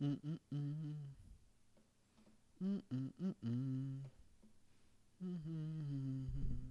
Mm-mm-mm. Mm-mm-mm-mm. Mm-hmm.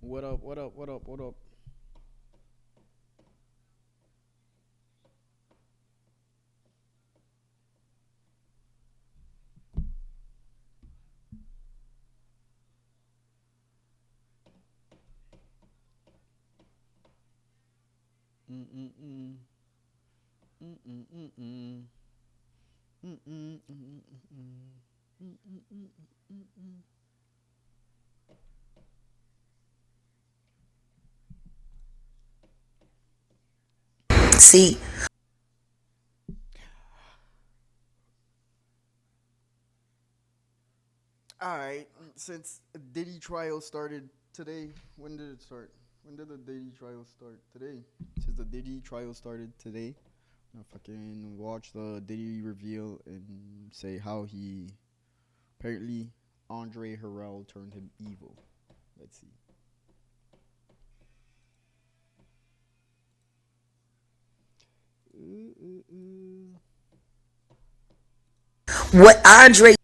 What up? What up? What up? What up? Mm-mm-mm. Mm-mm-mm-mm. Mm-mm-mm-mm-mm. Mm-mm-mm-mm-mm. See, All right. Since Diddy Trial started today, when did it start? When did the Diddy Trial start? Today. Since the Diddy Trial started today, I'm gonna fucking watch the Diddy reveal and say how he apparently Andre Harrell turned him evil. Let's see. Uh, uh, uh. what Andre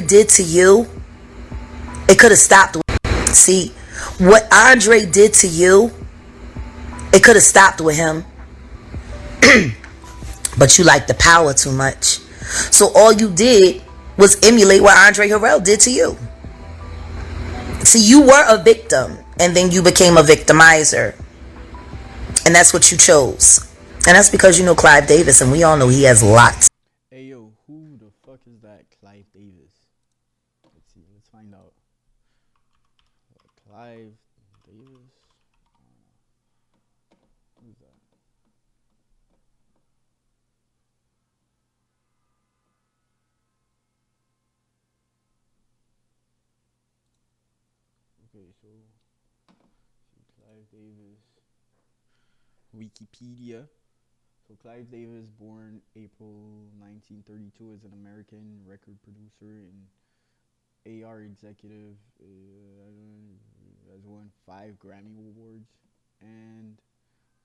did to you, it could have stopped. See, what Andre did to you, it could have stopped with him, but you like the power too much. So all you did was emulate what Andre Harrell did to you. See, you were a victim, and then you became a victimizer, and that's what you chose. And that's because you know Clive Davis, and we all know he has lots. Hey yo, who the fuck is that? Clive Davis. Let's see. Let's find out. Clive Davis. Who's that? Okay, so Clive Davis. Wikipedia. So Clive Davis, born April 1932, is an American record producer and AR executive, has won 5 Grammy Awards, and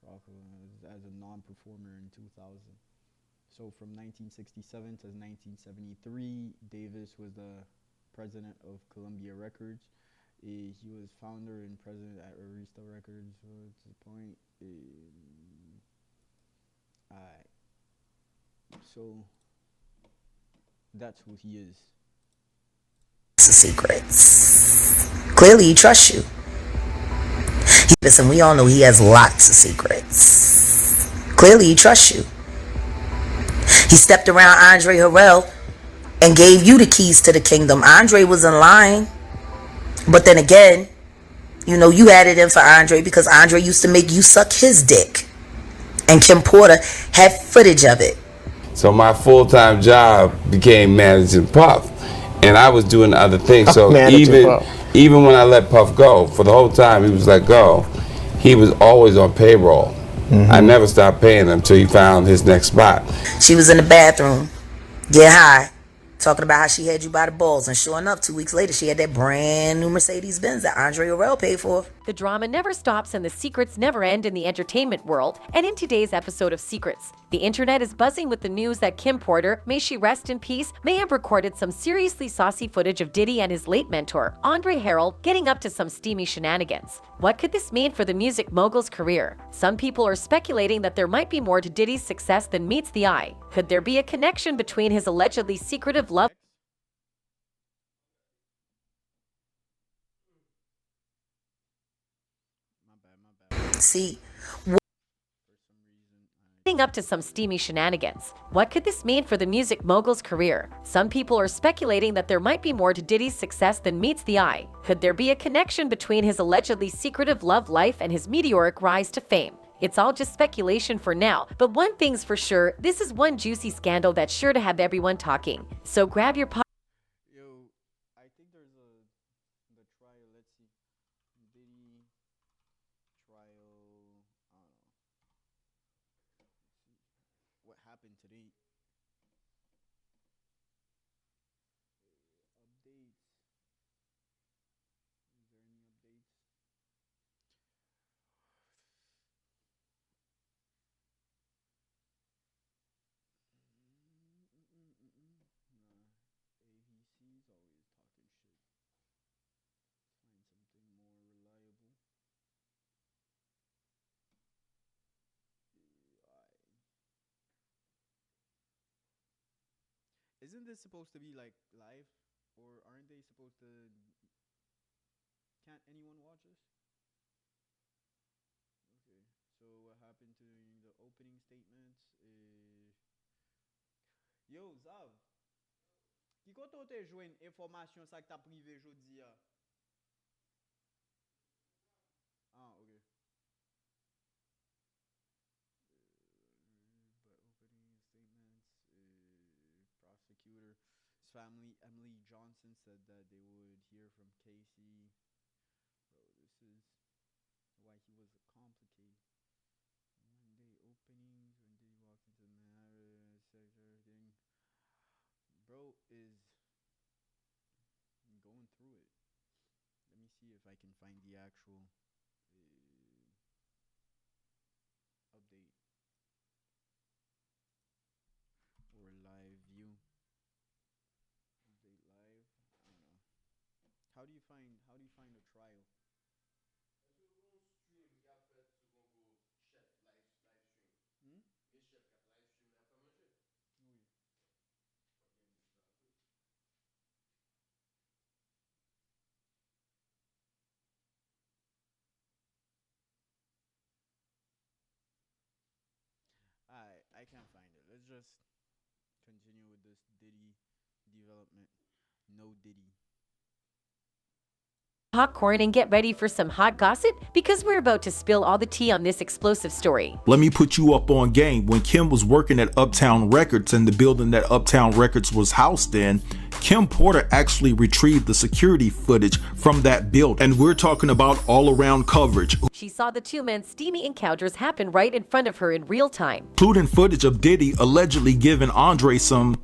as a non-performer in 2000. So from 1967 to 1973, Davis was the president of Columbia Records. He was founder and president at Arista Records. What's the point? Alright. So that's who he is. Secrets. Clearly, he trusts you. Listen, we all know he has lots of secrets. Clearly, he trusts you. He stepped around Andre Harrell and gave you the keys to the kingdom. Andre was in line. But then again, you know, you had it in for Andre because Andre used to make you suck his dick. And Kim Porter had footage of it. So my full-time job became managing Puff. And I was doing other things. So even when I let Puff go, for the whole time he was let go, he was always on payroll. I never stopped paying him until he found his next spot. She was in the bathroom, get high, talking about how she had you by the balls. And sure enough, 2 weeks later, she had that brand new Mercedes-Benz that Andre Harrell paid for. The drama never stops and the secrets never end in the entertainment world. And in today's episode of Secrets, the internet is buzzing with the news that Kim Porter, may she rest in peace, may have recorded some seriously saucy footage of Diddy and his late mentor, Andre Harrell, getting up to some steamy shenanigans. What could this mean for the music mogul's career? Some people are speculating that there might be more to Diddy's success than meets the eye. Could there be a connection between his allegedly secretive love? See, Up to some steamy shenanigans. What could this mean for the music mogul's career? Some people are speculating that there might be more to Diddy's success than meets the eye. Could there be a connection between his allegedly secretive love life and his meteoric rise to fame? It's all just speculation for now, but one thing's for sure, this is one juicy scandal that's sure to have everyone talking. So grab your Yo, I think there's the trial. Let's see, Diddy trial. I don't know. What happened today? Updates. Is there any updates? Nah. ABC's always talking shit. Find something more reliable. Isn't this supposed to be like live? Or aren't they supposed to? Can't anyone watch this? Okay. So what happened to the opening statements? Yo, Zav, qui koto te jwen informasyon sa ki ta prive jodi ya? Ah, ok. But opening statements, prosecutor, his family, Emily Johnson said that they would hear from Casey. Bro, this is why he was complicated. Monday openings, when did he walk into Manhattan, everything. Bro is going through it. Let me see if I can find the actual update or live view. Update live. I don't know. How do you find a trial? Hmm? Oui. I can't find it. Let's just continue with this Diddy development. No Diddy. Popcorn and get ready for some hot gossip because we're about to spill all the tea on this explosive story. Let me put you up on game. When Kim was working at Uptown Records and the building that Uptown Records was housed in, Kim Porter actually retrieved the security footage from that building. And we're talking about all around coverage. She saw the two men's steamy encounters happen right in front of her in real time. Including footage of Diddy allegedly giving Andre some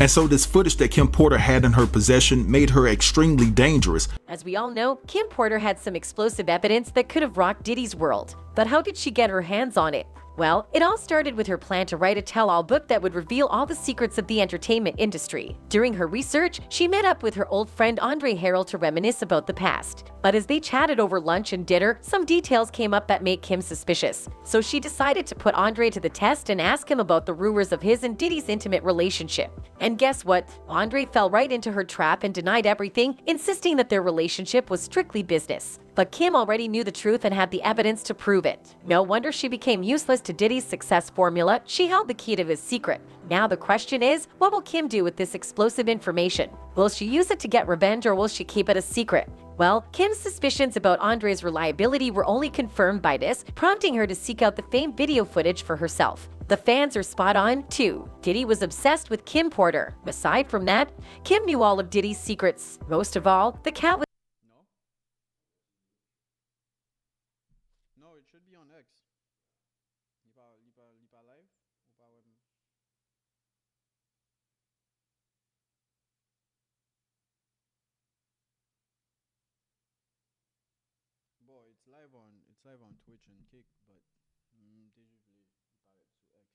And so this footage that Kim Porter had in her possession made her extremely dangerous. As we all know, Kim Porter had some explosive evidence that could have rocked Diddy's world. But how did she get her hands on it? Well, it all started with her plan to write a tell-all book that would reveal all the secrets of the entertainment industry. During her research, she met up with her old friend Andre Harrell to reminisce about the past. But as they chatted over lunch and dinner, some details came up that made Kim suspicious. So she decided to put Andre to the test and ask him about the rumors of his and Diddy's intimate relationship. And guess what? Andre fell right into her trap and denied everything, insisting that their relationship was strictly business. But Kim already knew the truth and had the evidence to prove it. No wonder she became useless to Diddy's success formula. She held the key to his secret. Now the question is, what will Kim do with this explosive information? Will she use it to get revenge, or will she keep it a secret? Well, Kim's suspicions about Andre's reliability were only confirmed by this, prompting her to seek out the famed video footage for herself. The fans are spot on, too. Diddy was obsessed with Kim Porter. Aside from that, Kim knew all of Diddy's secrets. Most of all, the cat was No, it should be on X. Il pas live ou pas web? Bon, it's live on Twitch and Kick, but t'es juste il paraît sur X.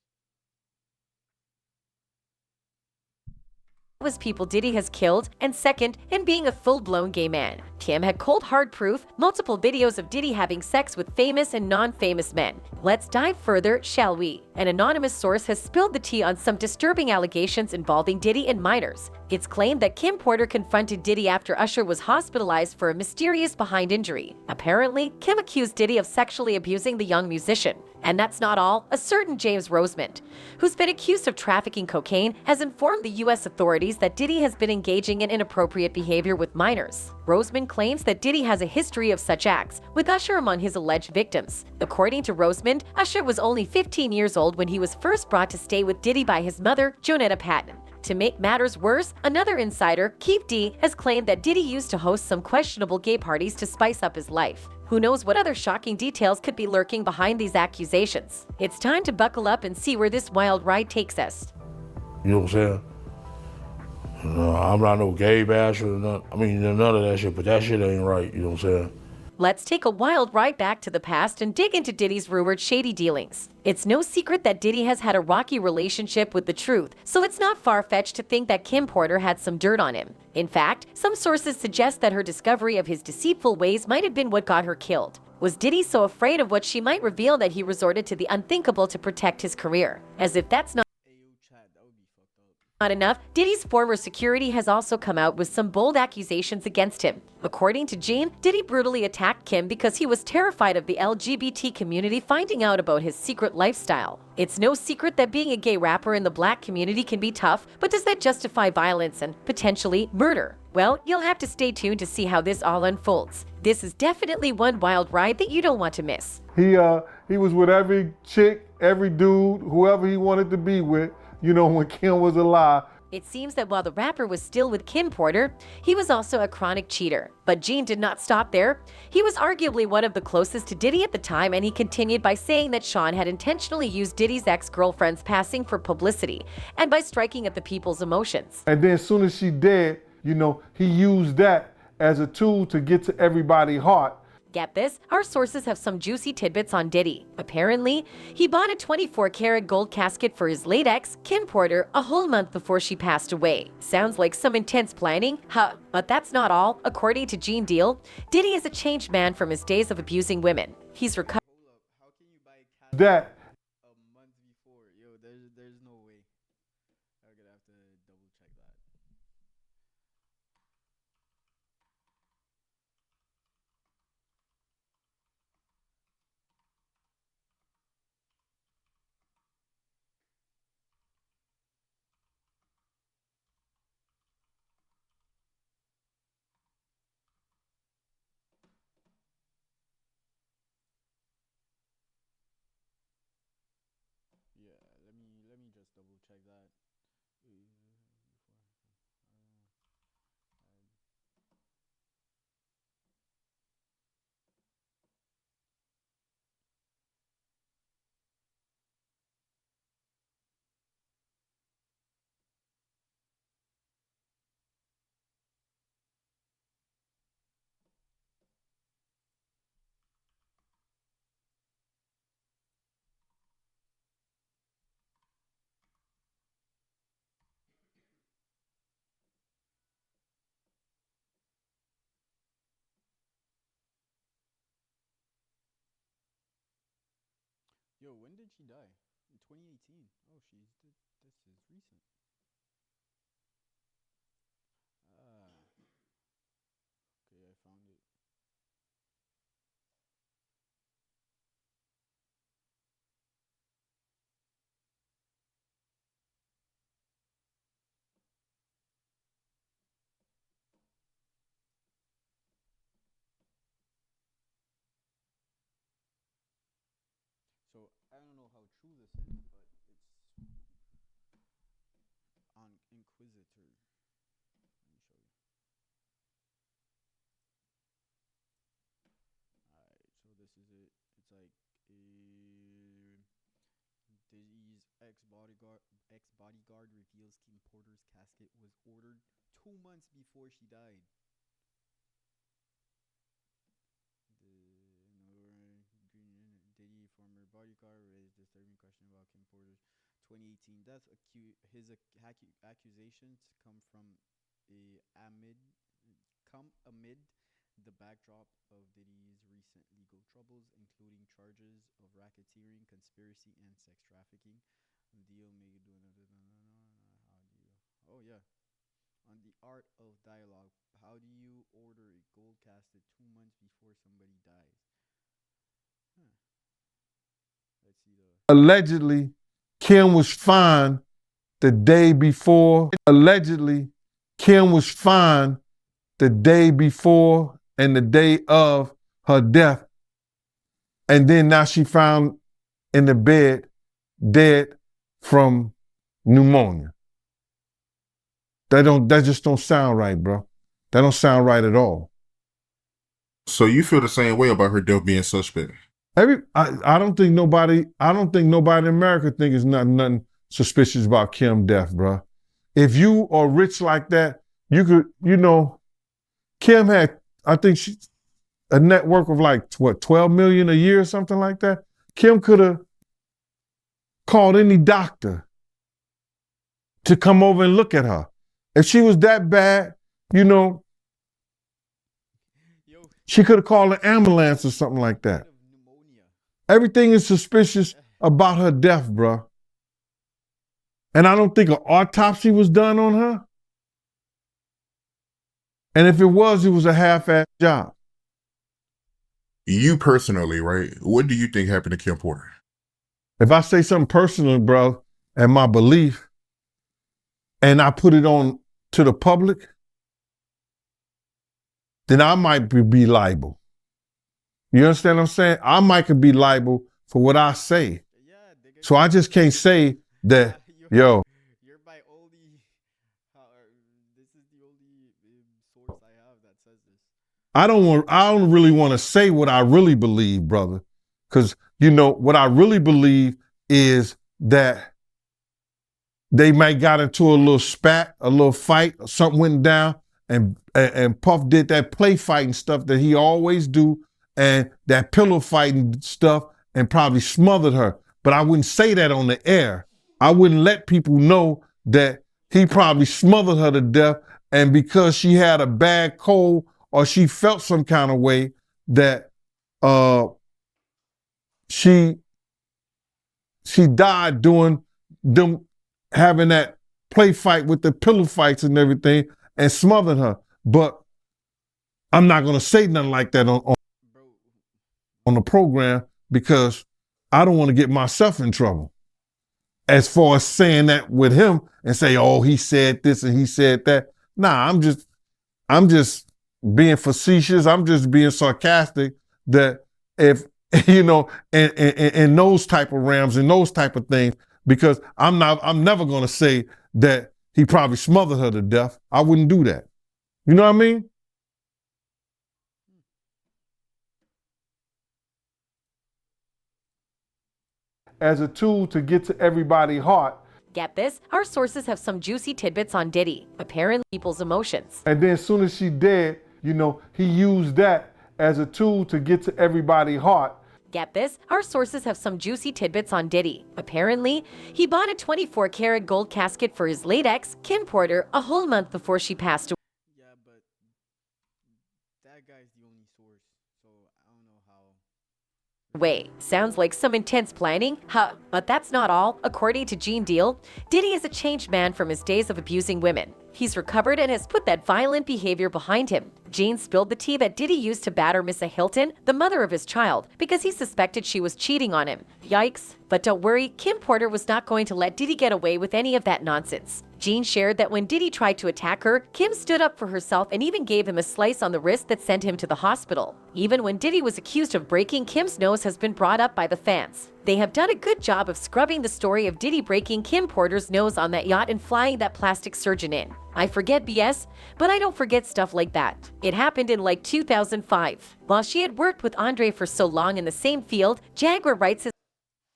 people Diddy has killed, and second, in being a full-blown gay man. Kim had cold hard proof, multiple videos of Diddy having sex with famous and non-famous men. Let's dive further, shall we? An anonymous source has spilled the tea on some disturbing allegations involving Diddy and minors. It's claimed that Kim Porter confronted Diddy after Usher was hospitalized for a mysterious behind injury. Apparently, Kim accused Diddy of sexually abusing the young musician. And that's not all. A certain James Rosemond, who's been accused of trafficking cocaine, has informed the U.S. authorities that Diddy has been engaging in inappropriate behavior with minors. Rosemond claims that Diddy has a history of such acts, with Usher among his alleged victims. According to Rosemond, Usher was only 15 years old when he was first brought to stay with Diddy by his mother, Jonetta Patton. To make matters worse, another insider, Keith D, has claimed that Diddy used to host some questionable gay parties to spice up his life. Who knows what other shocking details could be lurking behind these accusations? It's time to buckle up and see where this wild ride takes us. You know what I'm saying? I'm not no gay basher or none. I mean, none of that shit, but that shit ain't right. You know what I'm saying? Let's take a wild ride back to the past and dig into Diddy's rumored shady dealings. It's no secret that Diddy has had a rocky relationship with the truth, so it's not far-fetched to think that Kim Porter had some dirt on him. In fact, some sources suggest that her discovery of his deceitful ways might have been what got her killed. Was Diddy so afraid of what she might reveal that he resorted to the unthinkable to protect his career? As if that's not enough, Diddy's former security has also come out with some bold accusations against him. According to Gene, Diddy brutally attacked Kim because he was terrified of the LGBT community finding out about his secret lifestyle. It's no secret that being a gay rapper in the black community can be tough, but does that justify violence and potentially murder? Well, you'll have to stay tuned to see how this all unfolds. This is definitely one wild ride that you don't want to miss. He was with every chick, every dude, whoever he wanted to be with, you know, when Kim was alive. It seems that while the rapper was still with Kim Porter, he was also a chronic cheater. But Gene did not stop there. He was arguably one of the closest to Diddy at the time, and he continued by saying that Sean had intentionally used Diddy's ex-girlfriend's passing for publicity and by striking at the people's emotions. And then as soon as she dead, you know, he used that as a tool to get to everybody's heart. Get this, our sources have some juicy tidbits on Diddy. Apparently, he bought a 24-karat gold casket for his late ex, Kim Porter, a whole month before she passed away. Sounds like some intense planning, huh? But that's not all. According to Gene Deal, Diddy is a changed man from his days of abusing women. He's recovered. How can you buy That a month before? Yo, there's no way. I'm gonna have to double check that. Yeah, let me just double check that. Yo, when did she die? In 2018. Oh, this is recent. Ah, okay, I found it. So I don't know how true this is, but it's on Inquisitor. Let me show you. Alright, so this is it. It's like Diddy's ex bodyguard reveals Kim Porter's casket was ordered 2 months before she died. Diddy, former bodyguard, raised disturbing question about Kim Porter's 2018 death. Accusations come from amid the backdrop of Diddy's recent legal troubles, including charges of racketeering, conspiracy, and sex trafficking. Deal made. How do you? Oh yeah. On the art of dialogue, how do you order a gold casket 2 months before somebody dies? Huh. Let's see the. Allegedly, Kim was fined the day before. Allegedly, Kim was fined the day before and the day of her death. And then now she found in the bed dead from pneumonia. That just don't sound right, bro. That don't sound right at all. So you feel the same way about her death being suspect? I don't think nobody in America think it's nothing suspicious about Kim's death, bro. If you are rich like that, you could, Kim had, I think she a net worth of like what, 12 million a year or something like that. Kim could have called any doctor to come over and look at her. If she was that bad, she could have called an ambulance or something like that. Everything is suspicious about her death, bro. And I don't think an autopsy was done on her. And if it was a half-assed job. You personally, right? What do you think happened to Kim Porter? If I say something personal, bro, and my belief, and I put it on to the public, then I might be liable. You understand what I'm saying? I might could be liable for what I say. So I just can't say that, yo. You're my only. This is the only source I have that says this. I don't really want to say what I really believe, brother. Because, what I really believe is that they might got into a little spat, a little fight, or something went down, and Puff did that play fighting stuff that he always do, and that pillow fighting stuff, and probably smothered her. But I wouldn't say that on the air. I wouldn't let people know that he probably smothered her to death, and because she had a bad cold or she felt some kind of way that she died doing them having that play fight with the pillow fights and everything and smothered her. But I'm not gonna say nothing like that on the program because I don't want to get myself in trouble. As far as saying that with him and say, oh, he said this and he said that. Nah, I'm just being facetious. I'm just being sarcastic that if, in those type of realms and those type of things, because I'm never going to say that he probably smothered her to death. I wouldn't do that. You know what I mean? As a tool to get to everybody's heart. Get this? Our sources have some juicy tidbits on Diddy, apparently people's emotions. And then as soon as she dead, he used that as a tool to get to everybody's heart. Get this? Our sources have some juicy tidbits on Diddy. Apparently, he bought a 24-karat gold casket for his late ex, Kim Porter, a whole month before she passed away. Yeah, but that guy's the only source, so I don't know how way. Sounds like some intense planning? Huh, but that's not all. According to Gene Deal, Diddy is a changed man from his days of abusing women. He's recovered and has put that violent behavior behind him. Gene spilled the tea that Diddy used to batter Missa Hilton, the mother of his child, because he suspected she was cheating on him. Yikes. But don't worry, Kim Porter was not going to let Diddy get away with any of that nonsense. Gene shared that when Diddy tried to attack her, Kim stood up for herself and even gave him a slice on the wrist that sent him to the hospital. Even when Diddy was accused of breaking Kim's nose has been brought up by the fans. They have done a good job of scrubbing the story of Diddy breaking Kim Porter's nose on that yacht and flying that plastic surgeon in. I forget BS, but I don't forget stuff like that. It happened in like 2005. While she had worked with Andre for so long in the same field, Jaguar writes his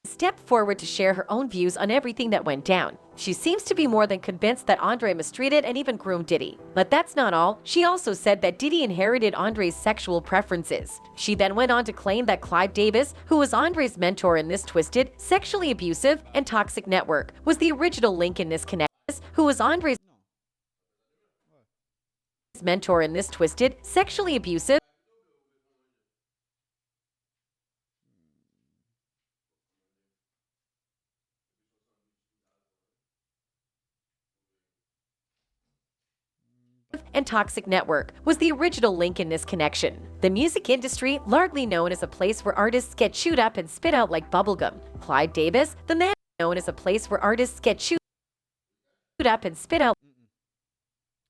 stepped forward to share her own views on everything that went down. She seems to be more than convinced that Andre mistreated and even groomed Diddy. But that's not all. She also said that Diddy inherited Andre's sexual preferences. She then went on to claim that Clive Davis, who was Andre's mentor in this twisted, sexually abusive, and toxic network, was the original link in this connection, who was Andre's mentor in this twisted, sexually abusive, and toxic network was the original link in this connection. The music industry, largely known as a place where artists get chewed up and spit out like bubblegum. Clive Davis, the man known as a place where artists get chewed up and spit out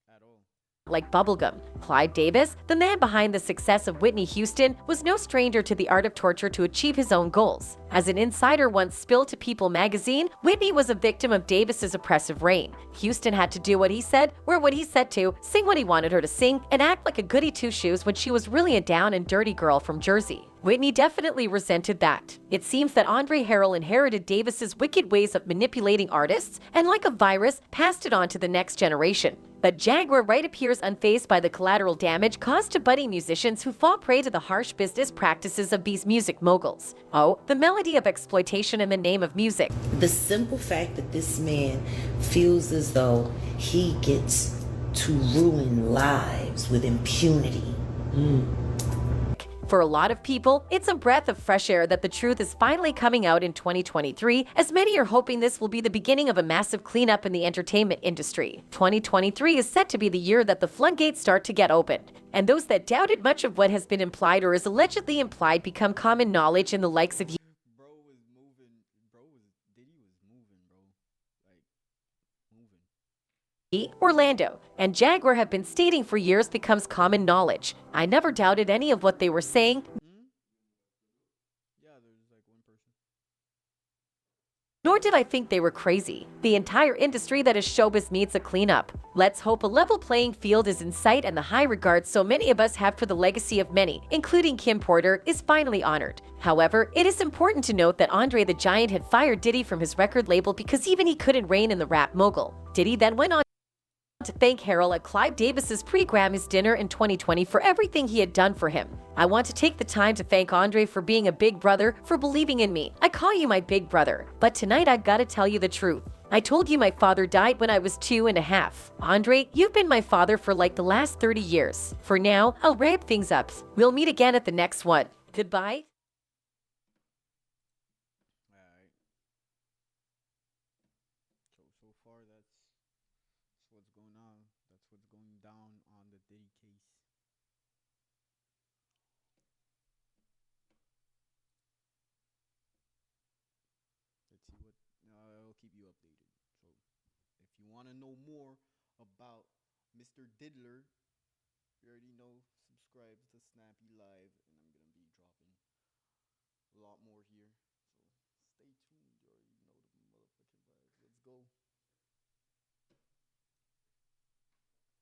At all. like bubblegum. Clive Davis, the man behind the success of Whitney Houston, was no stranger to the art of torture to achieve his own goals. As an insider once spilled to People magazine, Whitney was a victim of Davis's oppressive reign. Houston had to do what he said, wear what he said to, sing what he wanted her to sing, and act like a goody two-shoes when she was really a down and dirty girl from Jersey. Whitney definitely resented that. It seems that Andre Harrell inherited Davis's wicked ways of manipulating artists and, like a virus, passed it on to the next generation. But Jaguar Wright appears unfazed by the collateral damage caused to budding musicians who fall prey to the harsh business practices of these music moguls. Oh, the melody of exploitation in the name of music. The simple fact that this man feels as though he gets to ruin lives with impunity. For a lot of people, it's a breath of fresh air that the truth is finally coming out in 2023, as many are hoping this will be the beginning of a massive cleanup in the entertainment industry. 2023 is set to be the year that the floodgates start to get opened, and those that doubted much of what has been implied or is allegedly implied become common knowledge in the likes of Diddy was moving, bro. Like, moving. Orlando and Jaguar have been stating for years becomes common knowledge. I never doubted any of what they were saying, Yeah, there's like one person. nor did I think they were crazy. The entire industry that is showbiz needs a cleanup. Let's hope a level playing field is in sight and the high regard so many of us have for the legacy of many, including Kim Porter, is finally honored. However, it is important to note that Andre the Giant had fired Diddy from his record label because even he couldn't reign in the rap mogul. Diddy then went on to thank Harrell at Clive Davis's pre-Grammys dinner in 2020 for everything he had done for him. I want to take the time to thank Andre for being a big brother, for believing in me. I call you my big brother, but tonight I've got to tell you the truth. I told you my father died when I was 2.5. Andre, you've been my father for like the last 30 years. For now, I'll wrap things up. We'll meet again at the next one. Goodbye. Alright. So far that's what's going on. That's what's going down on the Diddy case. Let's see what I'll keep you updated. So if you want to know more about Mr. Diddler, you already know, subscribe to Snappy Live, and I'm gonna be dropping a lot more here.